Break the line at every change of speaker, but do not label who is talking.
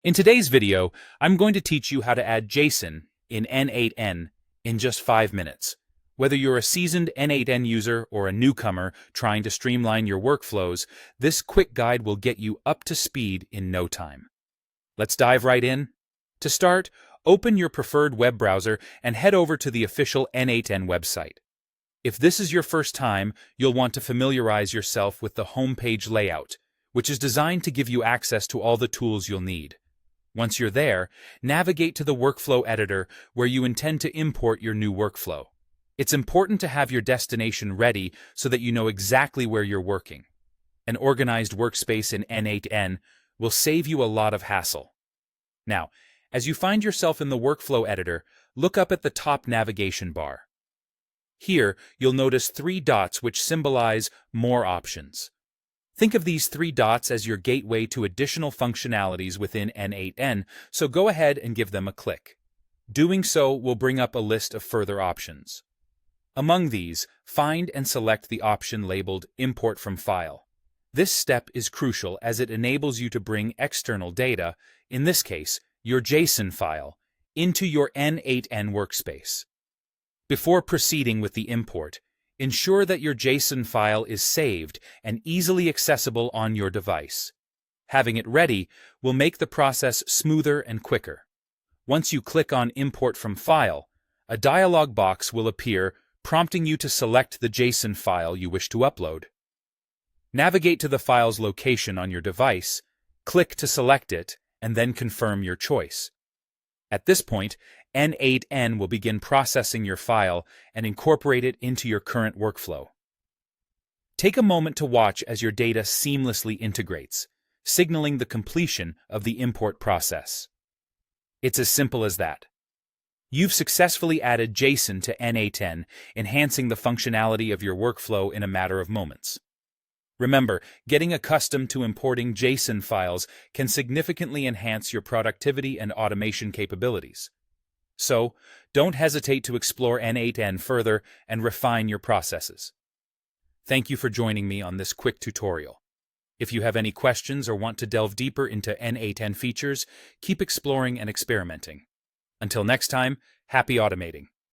In today's video, I'm going to teach you how to add JSON in N8n in just 5 minutes. Whether you're a seasoned N8n user or a newcomer trying to streamline your workflows, this quick guide will get you up to speed in no time. Let's dive right in. To start, open your preferred web browser and head over to the official N8n website. If this is your first time, you'll want to familiarize yourself with the homepage layout, which is designed to give you access to all the tools you'll need. Once you're there, navigate to the workflow editor where you intend to import your new workflow. It's important to have your destination ready so that you know exactly where you're working. An organized workspace in N8n will save you a lot of hassle. Now, as you find yourself in the workflow editor, look up at the top navigation bar. Here, you'll notice 3 dots which symbolize More Options. Think of these 3 dots as your gateway to additional functionalities within N8n, so go ahead and give them a click. Doing so will bring up a list of further options. Among these, find and select the option labeled Import from File. This step is crucial as it enables you to bring external data, in this case, your JSON file, into your N8n workspace. Before proceeding with the import, ensure that your JSON file is saved and easily accessible on your device. Having it ready will make the process smoother and quicker. Once you click on Import from File, a dialog box will appear prompting you to select the JSON file you wish to upload. Navigate to the file's location on your device, click to select it, and then confirm your choice. At this point, N8n will begin processing your file and incorporate it into your current workflow. Take a moment to watch as your data seamlessly integrates, signaling the completion of the import process. It's as simple as that. You've successfully added JSON to N8n, enhancing the functionality of your workflow in a matter of moments. Remember, getting accustomed to importing JSON files can significantly enhance your productivity and automation capabilities. So, don't hesitate to explore N8n further and refine your processes. Thank you for joining me on this quick tutorial. If you have any questions or want to delve deeper into N8n features, keep exploring and experimenting. Until next time, happy automating.